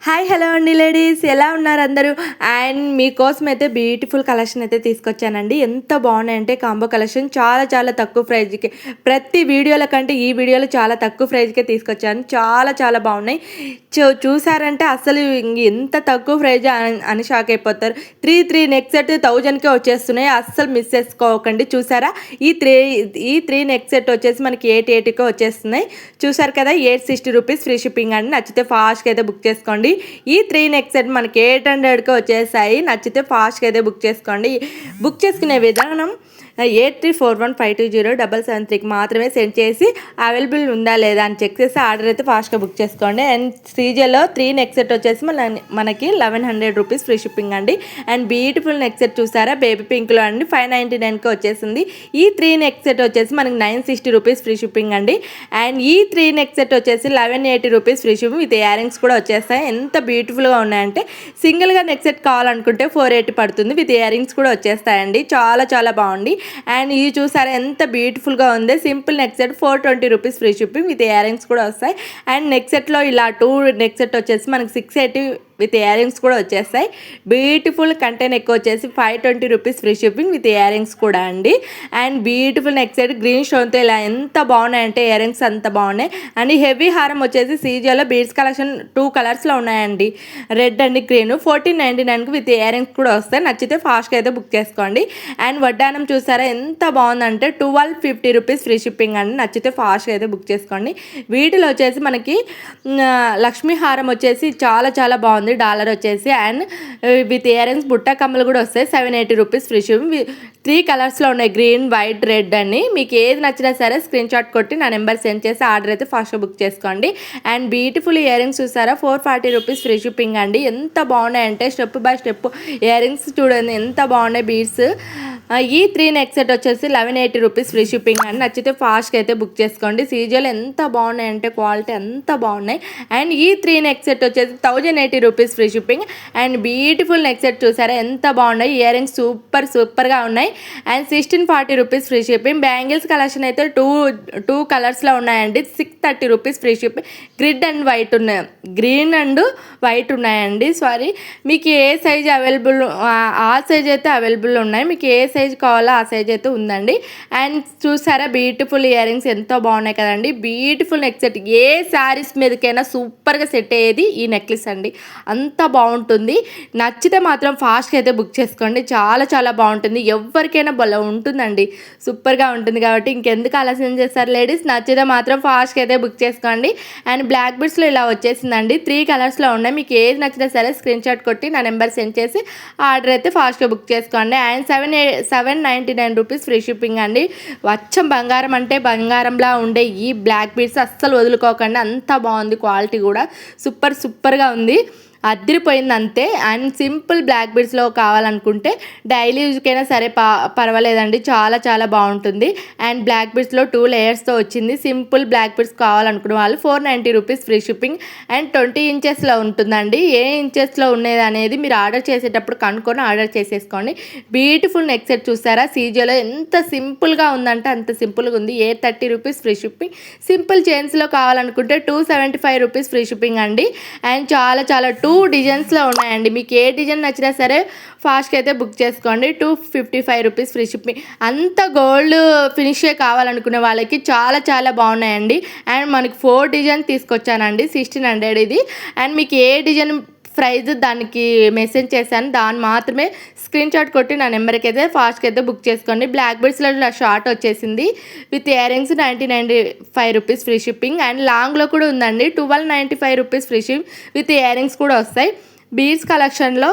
Hi hello అండి ladies, ఎలా ఉన్నారు అందరూ? అండ్ మీకోసం అయితే బ్యూటిఫుల్ కలెక్షన్ అయితే తీసుకొచ్చానండి. ఎంత బాగున్నాయంటే కాంబో కలెక్షన్ చాలా చాలా తక్కువ ప్రైజ్కి, ప్రతి వీడియోల కంటే ఈ వీడియోలో చాలా తక్కువ ప్రైజ్కే తీసుకొచ్చాను. చాలా చాలా బాగున్నాయి. చూసారంటే అసలు ఎంత తక్కువ ప్రైజ్ అని షాక్ అయిపోతారు. త్రీ నెక్ సెట్ 1000కే వచ్చేస్తున్నాయి. అస్సలు మిస్ చేసుకోకండి. చూసారా, ఈ త్రీ నెక్ సెట్ వచ్చేసి మనకి 880కే వచ్చేస్తున్నాయి. చూసారు కదా, 860 రూపీస్ ఫ్రీ షిప్పింగ్ అండి. నచ్చితే ఫాస్ట్గా అయితే బుక్ చేసుకోండి. ఈ 3 నెక్ సెట్ మనకి 800కి వచ్చేసాయి. నచ్చితే ఫాస్ట్గా అయితే బుక్ చేసుకోండి. బుక్ చేసుకునే విధానం 8341520773కి మాత్రమే సెండ్ చేసి అవైలబుల్ ఉందా లేదా అని చెక్ చేసి ఆర్డర్ అయితే ఫాస్ట్గా బుక్ చేసుకోండి. అండ్ సీజేలో 3 నెక్ సెట్ వచ్చేసి మనకి 1100 రూపీస్ ఫ్రీ షిప్పింగ్ అండి. అండ్ బ్యూటిఫుల్ నెక్ సెట్ చూసారా, బేబీ పింక్లో అండి 599కి వచ్చేసింది. ఈ 3 నెక్ సెట్ వచ్చేసి మనకి 960 రూపీస్ ఫ్రీ షిప్పింగ్ అండి. అండ్ ఈ 3 నెక్ సెట్ వచ్చేసి 1180 rupees free shipping with earrings కూడా వచ్చేస్తాయి. ఎంత బ్యూటిఫుల్గా ఉన్నాయంటే సింగిల్గా నెక్ సెట్ కావాలనుకుంటే 480 పడుతుంది. విత్ ఇయర్ రింగ్స్ కూడా వచ్చేస్తాయండి. చాలా చాలా బాగుంది. అండ్ ఇది చూసారా ఎంత బ్యూటిఫుల్గా ఉంది. Simple neck set 420 rupees free shipping with earrings కూడా వస్తాయి. అండ్ నెక్ సెట్లో ఇలా 2 నెక్ సెట్ వచ్చేసి మనకి 680 విత్ ఇయర్ రింగ్స్ కూడా వచ్చేస్తాయి. బ్యూటిఫుల్ కంటెంట్ నెక్ వచ్చేసి 520 rupees free shipping with earrings కూడా అండి. And beautiful neck set green స్టోన్తో ఇలా ఎంత బాగున్నాయంటే ఇయర్ రింగ్స్ అంత బాగున్నాయి. అండ్ హెవీ హారం వచ్చేసి సీజోలో బీడ్స్ కలెక్షన్ 2 కలర్స్లో ఉన్నాయండి, రెడ్ అండ్ గ్రీన్. 1499కి విత్ ఇయర్ రింగ్స్ కూడా వస్తాయి. నచ్చితే ఫాస్ట్గా అయితే బుక్ చేసుకోండి. అండ్ వడ్డానం చూసారా ఎంత బాగుందంటే 1250 రూపీస్ ఫ్రీ షిప్పింగ్ అండి. నచ్చితే ఫాస్ట్గా అయితే బుక్ చేసుకోండి. వీటిలో వచ్చేసి మనకి లక్ష్మీ హారం వచ్చేసి చాలా చాలా బాగుంది, డాలర్ వచ్చేసి. అండ్ విత్ ఇయర్ రింగ్స్ బుట్ట కమ్మలు కూడా వస్తాయి. 780 రూపీస్ ఫ్రీ షిప్పింగ్. 3 కలర్స్లో ఉన్నాయి, గ్రీన్ వైట్ రెడ్ అని. మీకు ఏది నచ్చినా సరే స్క్రీన్ షాట్ కొట్టి నా నెంబర్ సెండ్ చేసి ఆర్డర్ అయితే ఫాస్ట్గా బుక్ చేసుకోండి. అండ్ బ్యూటిఫుల్ ఇయర్ రింగ్స్ చూసారా, 440 రూపీస్ ఫ్రీ షిప్పింగ్ అండి. ఎంత బాగున్నాయంటే step by step earrings చూడండి ఎంత బాగున్నాయి బీడ్స్. ఈ 3 నెక్ సెట్ వచ్చేసి 1180 రూపీస్ ఫ్రీ షిప్పింగ్ అండి. నచ్చితే ఫాస్ట్గా అయితే బుక్ చేసుకోండి. సీజోలు ఎంత బాగున్నాయంటే క్వాలిటీ అంత బాగున్నాయి. అండ్ ఈ 3 నెక్ సెట్ వచ్చేసి 1080 rupees free shipping. And beautiful neck set చూసారా ఎంత బాగున్నాయి. ఇయర్ రింగ్స్ సూపర్గా ఉన్నాయి. And 1640 rupees free shipping. Bangles collection అయితే టూ కలర్స్లో ఉన్నాయండి. 630 rupees free shipping. Grid and white ఉన్నాయి, గ్రీన్ అండ్ వైట్ ఉన్నాయండి. సారీ, మీకు ఏ సైజ్ అవైలబుల్ ఆ సైజ్ అయితే అవైలబుల్ ఉన్నాయి. మీకు ఏ సైజ్ కావాలో ఆ సైజ్ అయితే ఉందండి. అండ్ చూసారా బ్యూటిఫుల్ ఇయర్ రింగ్స్ ఎంతో బాగున్నాయి కదండి. బ్యూటిఫుల్ నెక్ సెట్, ఏ శారీస్ మీదకైనా సూపర్గా సెట్ అయ్యేది ఈ నెక్లెస్ అండి. అంత బాగుంటుంది. నచ్చితే మాత్రం ఫాస్ట్గా అయితే బుక్ చేసుకోండి. చాలా చాలా బాగుంటుంది. ఎవరికైనా భలే ఉంటుందండి, సూపర్గా ఉంటుంది. కాబట్టి ఇంకెందుకు ఆలస్యం చేస్తారు లేడీస్, నచ్చితే మాత్రం ఫాస్ట్గా అయితే బుక్ చేసుకోండి. అండ్ బ్లాక్ బీడ్స్లో ఇలా వచ్చేసిందండి. 3 కలర్స్లో ఉన్నాయి. మీకు ఏది నచ్చినా సరే స్క్రీన్ షాట్ కొట్టి నా నెంబర్ సెండ్ చేసి ఆర్డర్ అయితే ఫాస్ట్గా బుక్ చేసుకోండి. అండ్ 799 రూపీస్ ఫ్రీ షిప్పింగ్ అండి. వచ్చం బంగారం అంటే బంగారంలా ఉండే ఈ బ్లాక్ బీడ్స్ అస్సలు వదులుకోకండి. అంత బాగుంది, క్వాలిటీ కూడా సూపర్గా ఉంది, అదిరిపోయింది అంతే. అండ్ సింపుల్ బ్లాక్ బీడ్స్లో కావాలనుకుంటే డైలీ యూజ్కైనా సరే పర్వాలేదండి, చాలా చాలా బాగుంటుంది. అండ్ బ్లాక్ బీడ్స్లో 2 లేయర్స్తో వచ్చింది. సింపుల్ బ్లాక్ బీడ్స్ కావాలనుకున్న వాళ్ళు 490 రూపీస్ ఫ్రీ షిప్పింగ్. అండ్ 20 ఇంచెస్లో ఉంటుందండి. ఏ ఇంచెస్లో ఉండేది అనేది మీరు ఆర్డర్ చేసేటప్పుడు కనుక్కొని ఆర్డర్ చేసేసుకోండి. బ్యూటిఫుల్ నెక్ సెట్ చూసారా, సీజోలో ఎంత సింపుల్గా ఉందంటే అంత సింపుల్గా ఉంది. 830 రూపీస్ ఫ్రీ షిప్పింగ్. సింపుల్ చైన్స్లో కావాలనుకుంటే 275 రూపీస్ ఫ్రీ షిప్పింగ్ అండి. అండ్ చాలా చాలా 2 డిజైన్స్లో ఉన్నాయండి. మీకు ఏ డిజైన్ నచ్చినా సరే ఫాస్ట్గా అయితే బుక్ చేసుకోండి. 255 రూపీస్ ఫ్రీ షిప్పింగ్. అంత గోల్డ్ ఫినిషే కావాలనుకునే వాళ్ళకి చాలా చాలా బాగున్నాయండి. అండ్ మనకి 4 డిజైన్ తీసుకొచ్చానండి. 1600 ఇది. అండ్ మీకు ఏ డిజైన్ ప్రైజ్ దానికి మెసేజ్ చేశాను, దాన్ని మాత్రమే స్క్రీన్ షాట్ కొట్టి నా నెంబర్కి అయితే ఫాస్ట్గా అయితే బుక్ చేసుకోండి. బ్లాక్ బీడ్స్లో షార్ట్ వచ్చేసింది with earrings 9095 rupees free shipping. And లాంగ్లో కూడా ఉందండి, 1295 rupees free ship with earrings కూడా వస్తాయి. బీడ్స్ కలెక్షన్లో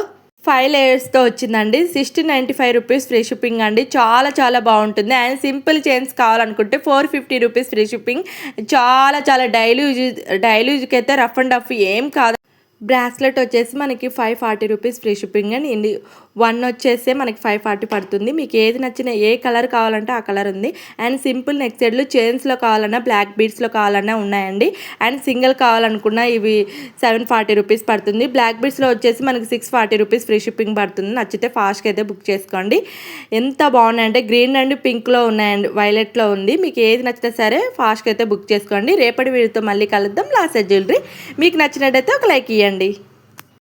5 లేయర్స్తో వచ్చిందండి. 1695 రూపీస్ ఫ్రీ షిప్పింగ్ అండి. చాలా చాలా బాగుంటుంది. అండ్ సింపుల్ చైన్స్ కావాలనుకుంటే 450 రూపీస్ ఫ్రీ షిప్పింగ్. చాలా చాలా డైలీ యూజ్కి అయితే రఫ్ అండ్ టఫ్ ఏం కాదు. బ్రాస్లెట్ వచ్చేసి మనకి 540 రూపీస్ ఫ్రీ షిప్పింగ్ అండి. 1 వచ్చేస్తే మనకి 540 పడుతుంది. మీకు ఏది నచ్చిన ఏ కలర్ కావాలంటే ఆ కలర్ ఉంది. అండ్ సింపుల్ నెక్ సెట్లు చైన్స్లో కావాలన్నా బ్లాక్ బీడ్స్లో కావాలన్నా ఉన్నాయండి. అండ్ సింగిల్ కావాలనుకున్నా ఇవి 740 రూపీస్ పడుతుంది. బ్లాక్ బీడ్స్లో వచ్చేసి మనకి 640 రూపీస్ ఫ్రీ షిప్పింగ్ పడుతుంది. నచ్చితే ఫాస్ట్గా అయితే బుక్ చేసుకోండి. ఎంత బాగున్నాయంటే గ్రీన్ అండ్ పింక్లో ఉన్నాయండి, వైలెట్లో ఉంది. మీకు ఏది నచ్చినా సరే ఫాస్ట్గా అయితే బుక్ చేసుకోండి. రేపటి వీడియోతో మళ్ళీ కలుద్దాం. లాస్ట్ జ్యువెలరీ మీకు నచ్చినట్టయితే ఒక లైక్ ఇవ్వండి.